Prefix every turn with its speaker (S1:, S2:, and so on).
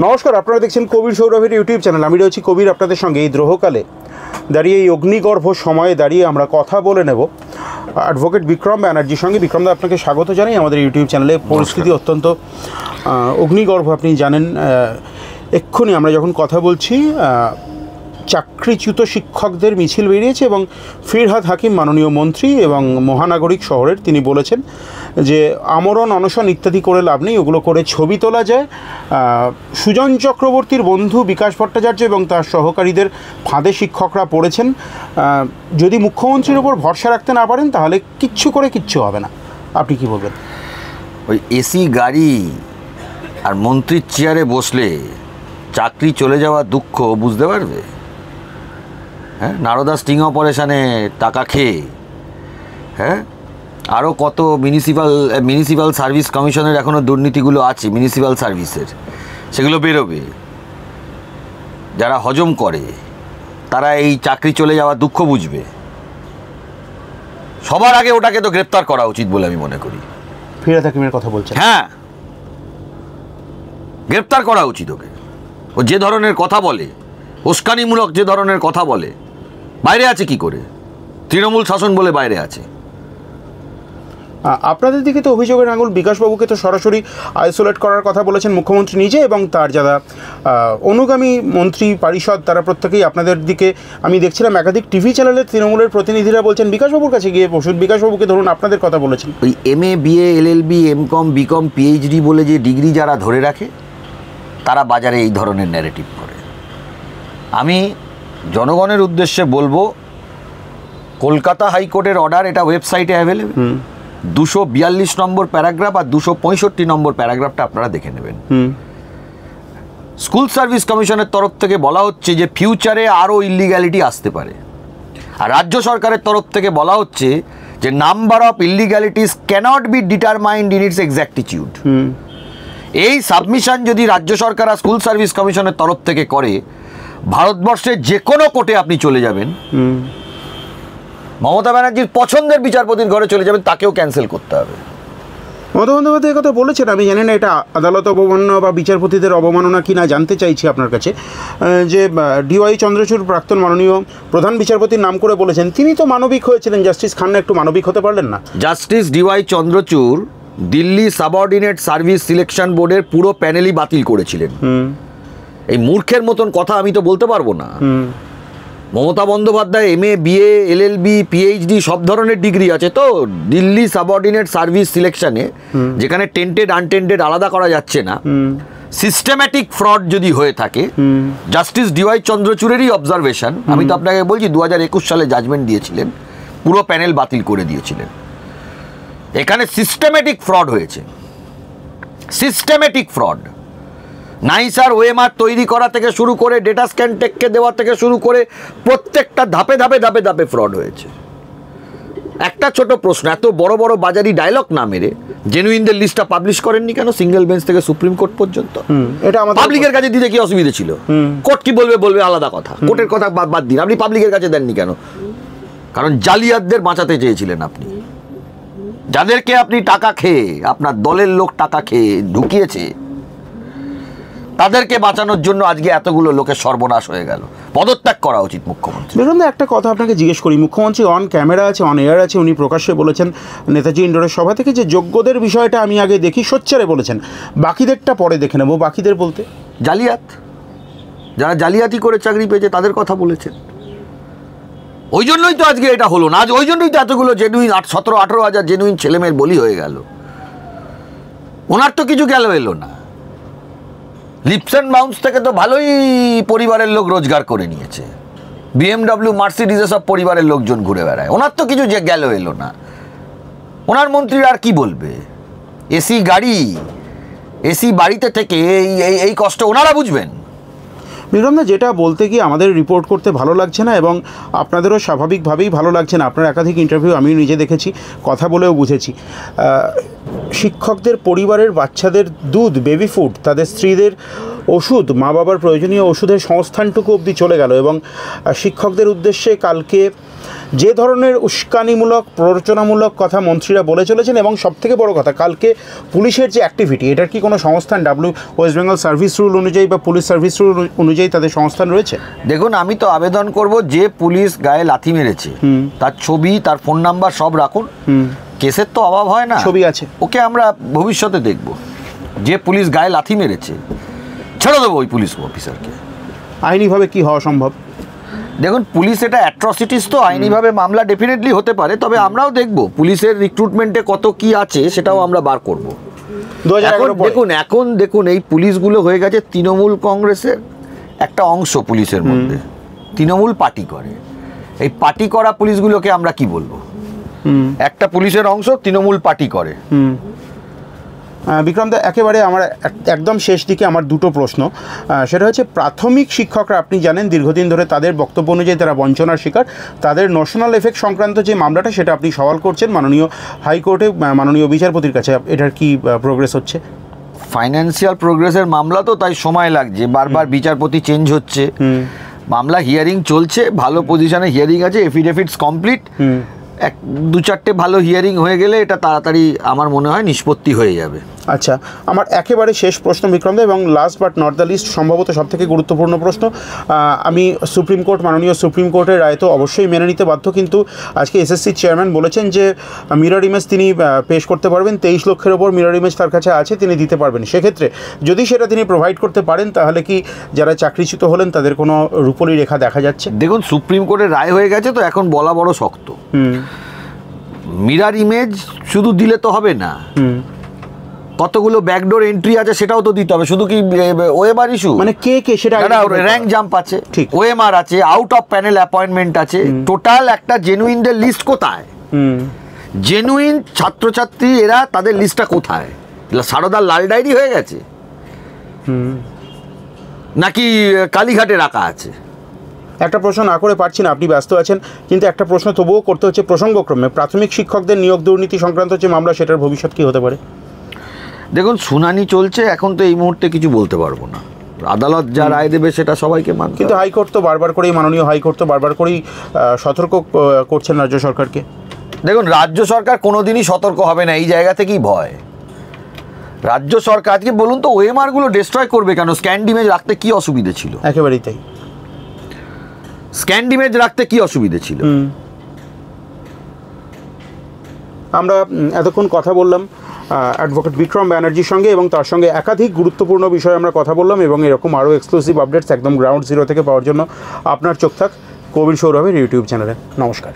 S1: নমস্কার, আপনারা দেখছেন কবির সৌরভের ইউটিউব চ্যানেল। আমি রয়েছি কবির আপনাদের সঙ্গে। এই দ্রোহকালে দাঁড়িয়ে, এই অগ্নিগর্ভ সময়ে দাঁড়িয়ে আমরা কথা বলে নেব অ্যাডভোকেট বিক্রম ব্যানার্জির সঙ্গে। বিক্রমদা, আপনাকে স্বাগত জানাই আমাদের ইউটিউব চ্যানেলে। পরিস্থিতি অত্যন্ত অগ্নিগর্ভ, আপনি জানেন। এক্ষুনি আমরা যখন কথা বলছি, চাকরিচ্যুত শিক্ষকদের মিছিল বেরিয়েছে এবং ফিরহাদ হাকিম মাননীয় মন্ত্রী এবং মহানাগরিক শহরের, তিনি বলেছেন যে আমরণ অনশন ইত্যাদি করে লাভ নেই, ওগুলো করে ছবি তোলা যায়। সুজন চক্রবর্তীর বন্ধু বিকাশ ভট্টাচার্য এবং তার সহকারীদের ফাঁদে শিক্ষকরা পড়েছেন। যদি মুখ্যমন্ত্রীর ওপর ভরসা রাখতে না পারেন তাহলে কিচ্ছু হবে না। আপনি কি বলবেন?
S2: ওই এসি গাড়ি আর মন্ত্রীর চেয়ারে বসলে চাকরি চলে যাওয়ার দুঃখ বুঝতে পারবে? হ্যাঁ, নারদা স্টিং অপারেশানে টাকা খেয়ে, হ্যাঁ, আরও কত মিউনিসিপ্যাল সার্ভিস কমিশনের এখনও দুর্নীতিগুলো আছে মিউনিসিপ্যাল সার্ভিসের, সেগুলো বেরোবে। যারা হজম করে তারা এই চাকরি চলে যাওয়ার দুঃখ বুঝবে। সবার আগে ওটাকে তো গ্রেপ্তার করা উচিত বলে আমি মনে করি।
S1: ফিরহাদ হাকিমের কথা বলছেন?
S2: হ্যাঁ, গ্রেপ্তার করা উচিত ওকে। ও যে ধরনের কথা বলে, উস্কানিমূলক যে ধরনের কথা বলে, বাইরে আছে কি করে? তৃণমূল শাসন বলে বাইরে আছে।
S1: আপনাদের দিকে তো অভিযোগের আঙুল। বিকাশবাবুকে তো সরাসরি আইসোলেট করার কথা বলেছেন মুখ্যমন্ত্রী নিজে, এবং তার যারা অনুগামী মন্ত্রী পরিষদ তারা প্রত্যেকেই আপনাদের দিকে, আমি দেখছিলাম একাধিক টিভি চ্যানেলে তৃণমূলের প্রতিনিধিরা বলছেন বিকাশবাবুর কাছে গিয়ে বিকাশবাবুকে ধরুন আপনাদের কথা বলেছেন।
S2: ওই MA BA LLB MCom BCom PhD বলে যে ডিগ্রি যারা ধরে রাখে তারা বাজারে এই ধরনের ন্যারেটিভ করে। আমি জনগণের উদ্দেশ্যে বলবো, কলকাতা হাইকোর্টের অর্ডার, এটা ওয়েবসাইটে অ্যাভেলেবল। 242 নম্বর প্যারাগ্রাফ আর 265 নম্বর প্যারাগ্রাফটা আপনারা দেখে নেবেন। স্কুল সার্ভিস কমিশনের তরফ থেকে বলা হচ্ছে যে ফিউচারে আরও ইলিগ্যালিটি আসতে পারে, আর রাজ্য সরকারের তরফ থেকে বলা হচ্ছে যে number of illegalities cannot be determined in its exactitude. এই সাবমিশন যদি রাজ্য সরকার আর স্কুল সার্ভিস কমিশনের তরফ থেকে করে, ভারতবর্ষের যে কোনো কোর্টে আপনি চলে যাবেন, মমতা ব্যানার্জির পছন্দের বিচারপতির ঘরে চলে যাবেন, তাকেও ক্যান্সেল করতে হবে।
S1: মমতা বন্দ্যোপাধ্যায় কথা বলেছেন। আমি জানি না এটা আদালত অবমাননা বা বিচারপতিদের অবমাননা কি না, জানতে চাইছি আপনার কাছে। যে DY চন্দ্রচূড় প্রাক্তন মাননীয় প্রধান বিচারপতির নাম করে বলেছেন, তিনি তো মানবিক হয়েছিলেন, জাস্টিস খান্না একটু মানবিক হতে পারলেন না?
S2: Justice DY Chandrachud Delhi subordinate service selection বোর্ডের পুরো প্যানেলই বাতিল করেছিলেন। এই মূর্খের মতন কথা আমি তো বলতে পারবো না। Mamata Bandyopadhyay MA BA LLB PhD সব ধরনের ডিগ্রি আছে তো। দিল্লি সাবঅর্ডিনেট সার্ভিস সিলেকশনে, যেখানে টেন্টেড আনটেন্টেড আলাদা করা যাচ্ছে না, সিস্টেম্যাটিক ফ্রড যদি হয়ে থাকে, জাস্টিস DY চন্দ্রচূড়েরই অবজারভেশন, আমি তো আপনাকে বলছি 2021 সালে জাজমেন্ট দিয়েছিলেন, পুরো প্যানেল বাতিল করে দিয়েছিলেন। এখানে সিস্টেম্যাটিক ফ্রড হয়েছে, সিস্টেম্যাটিক ফ্রড। নাইসার ওএমআর তৈরি করা থেকে শুরু করে ডেটা স্ক্যান টেককে দেওয়া থেকে শুরু করে প্রত্যেকটা ধাপে ধাপে ধাপে ধাপে ফ্রড হয়েছে। একটা ছোট প্রশ্ন, এত বড় বড় বাজারি ডায়লগ না মেরে জেনুইনদের লিস্টটা পাবলিশ করেননি কেন? সিঙ্গেল বেঞ্চ থেকে সুপ্রিম কোর্ট পর্যন্ত। এটা আমাদের পাবলিকের কাছে দিতে কি অসুবিধা ছিল? কোর্ট কি বলবে আলাদা কথা, কোর্টের কথা বাদ দিন, আপনি পাবলিকের কাছে দেননি কেন? কারণ জালিয়াতদের বাঁচাতে চেয়েছিলেন আপনি। যাদেরকে আপনি টাকা খেয়ে, আপনার দলের লোক টাকা খেয়ে ঢুকিয়েছে, তাদেরকে বাঁচানোর জন্য আজকে এতগুলো লোকের সর্বনাশ হয়ে গেল। পদত্যাগ করা উচিত মুখ্যমন্ত্রী।
S1: দেখুন, একটা কথা আপনাকে জিজ্ঞেস করি। মুখ্যমন্ত্রী অন ক্যামেরা আছে, অন এয়ার আছে, উনি প্রকাশ্যে বলেছেন নেতাজি ইন্ডোরের সভা থেকে যে যোগ্যদের বিষয়টা আমি আগে দেখি, সোচ্চারে বলেছেন, বাকিদেরটা পরে দেখে নেব। বাকিদের বলতে
S2: জালিয়াত, যারা জালিয়াতি করে চাকরি পেয়েছে তাদের কথা বলেছেন। ওই জন্যই তো আজকে এটা হলো না। আজ ওই জন্যই তো এতগুলো জেনুইন 17-18 হাজার জেনুইন ছেলেমেয়ের বলি হয়ে গেল। ওনার তো কিছু গেল এলো না। লিপস অ্যান্ড বাউন্স থেকে তো ভালোই পরিবারের লোক রোজগার করে নিয়েছে। BMW মার্সিডিজে সব পরিবারের লোকজন ঘুরে বেড়ায়। ওনার তো কিছু যে গেল এলো না। ওনার মন্ত্রীরা আর কি বলবে? এসি গাড়ি, এসি বাড়িতে থেকে এই কষ্ট ওনারা বুঝবেন।
S1: বিক্রমদা, যেটা বলতে গিয়ে আমাদের রিপোর্ট করতে ভালো লাগছে না, এবং আপনাদেরও স্বাভাবিকভাবেই ভালো লাগছে না। আপনার একাধিক ইন্টারভিউ আমি নিজে দেখেছি, কথা বলেও বুঝেছি। শিক্ষকদের পরিবারের বাচ্চাদের দুধ, বেবি ফুড, তাদের স্ত্রীদের ওষুধ, মা বাবার প্রয়োজনীয় ওষুধের সংস্থানটুকু অবধি চলে গেল। এবং শিক্ষকদের উদ্দেশ্যে কালকে যে ধরনের উস্কানিমূলক প্ররোচনামূলক কথা মন্ত্রীরা বলে চলেছেন, এবং সবথেকে বড় কথা কালকে পুলিশের যে অ্যাক্টিভিটি, এটার কি কোনো সংস্থান ওয়েস্ট বেঙ্গল সার্ভিস রুল অনুযায়ী বা পুলিশ সার্ভিস রুল অনুযায়ী তাদের সংস্থান রয়েছে?
S2: দেখুন, আমি তো আবেদন করব যে পুলিশ গায়ে লাথি মেরেছে তার ছবি, তার ফোন নাম্বার সব রাখুন। কেসের তো অভাব হয় না,
S1: ছবি আছে,
S2: ওকে আমরা ভবিষ্যতে দেখব। যে পুলিশ গায়ে লাথি মেরেছে ছেড়ে দেবো ওই পুলিশ অফিসারকে।
S1: আইনিভাবে কি হওয়া সম্ভব?
S2: দেখুন, পুলিশ এটা অ্যাট্রসিটিস, তো আইনিভাবে মামলা ডেফিনেটলি হতে পারে, তবে আমরাও দেখব পুলিশের রিক্রুটমেন্টে কত কি আছে সেটাও আমরা বার করব। এখন দেখুন এই পুলিশগুলো হয়ে গেছে তৃণমূল কংগ্রেসের একটা অংশ পুলিশের মধ্যে, তৃণমূল পার্টি করে। এই পার্টি করা পুলিশগুলোকে আমরা কি বলবো? একটা পুলিশের অংশ তৃণমূল পার্টি করে।
S1: বিক্রমদা, একেবারে আমার একদম শেষ দিকে আমার দুটো প্রশ্ন। সেটা হচ্ছে, প্রাথমিক শিক্ষকরা আপনি জানেন দীর্ঘদিন ধরে তাদের বক্তব্য অনুযায়ী তারা বঞ্চনার শিকার, তাদের ন্যাশনাল এফেক্ট সংক্রান্ত যে মামলাটা সেটা আপনি সওয়াল করছেন মাননীয় হাইকোর্টে, মাননীয় বিচারপতির কাছে। এটার কি প্রোগ্রেস হচ্ছে?
S2: ফাইন্যান্সিয়াল প্রোগ্রেসের মামলা তো, তাই সময় লাগছে, বারবার বিচারপতি চেঞ্জ হচ্ছে, মামলা হিয়ারিং চলছে, ভালো পজিশনে হিয়ারিং আছে, এফিডেভিটস কমপ্লিট, দু চারটে ভালো হিয়ারিং হয়ে গেলে এটা তাড়াতাড়ি আমার মনে হয় নিষ্পত্তি হয়ে যাবে।
S1: আচ্ছা, আমার একেবারে শেষ প্রশ্ন বিক্রমদা, এবং last but not the least, সম্ভবত সবথেকে গুরুত্বপূর্ণ প্রশ্ন। আমি সুপ্রিম কোর্ট, মাননীয় সুপ্রিম কোর্টের রায় তো অবশ্যই মেনে নিতে বাধ্য, কিন্তু আজকে এসএসসির চেয়ারম্যান বলেছেন যে মিরর ইমেজ তিনি পেশ করতে পারবেন, 23 লক্ষের ওপর মিরর ইমেজ তার কাছে আছে, তিনি দিতে পারবেন। সেক্ষেত্রে যদি সেটা তিনি প্রোভাইড করতে পারেন, তাহলে কি যারা চাকরিচ্যুত হলেন তাদের কোনো রূপলি রেখা দেখা যাচ্ছে?
S2: দেখুন, সুপ্রিম কোর্টের রায় হয়ে গেছে, তো এখন বলা বড় শক্ত। মিরর ইমেজ শুধু দিলে তো হবে না, কতগুলো ব্যাকডোর এন্ট্রি আছে সেটাও তো দিতে হবে। শুধু কি ওএমআর ইস্যু,
S1: মানে কে সেটা
S2: র্যাঙ্ক জাম্প আছে,
S1: ঠিক,
S2: ওএমআর আছে, আউট অফ প্যানেল অ্যাপয়েন্টমেন্ট আছে, টোটাল একটা জেনুইনদের লিস্ট কোথায়? জেনুইন ছাত্রছাত্রী এরা, তাদের লিস্টটা কোথায়? সারদার লাল ডায়েরি হয়ে গেছে নাকি কালীঘাটে রাখা আছে?
S1: একটা প্রশ্ন না করে পারছি না, আপনি ব্যস্ত আছেন, কিন্তু একটা প্রশ্ন তবুও করতে হচ্ছে প্রসঙ্গক্রমে। প্রাথমিক শিক্ষকদের নিয়োগ দুর্নীতি সংক্রান্ত যে মামলা, সেটার ভবিষ্যৎ কী হতে পারে?
S2: দেখুন, শুনানি চলছে, এখন তো এই মুহূর্তে কিছু বলতে পারবো না। আদালত যা রায় দেবে সেটা সবাইকে মানতে।
S1: কিন্তু হাইকোর্ট তো বারবার করেই, মাননীয় হাইকোর্ট তো বারবার করেই সতর্ক করছেন রাজ্য সরকারকে।
S2: দেখুন, রাজ্য সরকার কোনোদিনই সতর্ক হবে না, এই জায়গা থেকেই ভয়। রাজ্য সরকার আজকে বলুন তো ওএমআরগুলো ডিস্ট্রয় করবে কেন? স্ক্যান্ড ইমেজ রাখতে কি অসুবিধে ছিল?
S1: একেবারেই তাই।
S2: স্ক্যান্ড ইমেজ রাখতে কি অসুবিধে ছিল?
S1: আমরা এতক্ষণ কথা বললাম অ্যাডভোকেট বিক্রম ব্যানার্জির সঙ্গে, এবং তার সঙ্গে একাধিক গুরুত্বপূর্ণ বিষয়ে আমরা কথা বললাম, এবং এরকম আরও এক্সক্লুসিভ আপডেটস একদম গ্রাউন্ড জিরো থেকে পাওয়ার জন্য আপনার চোখ থাক কবির সৌরভের ইউটিউব চ্যানেলে। নমস্কার।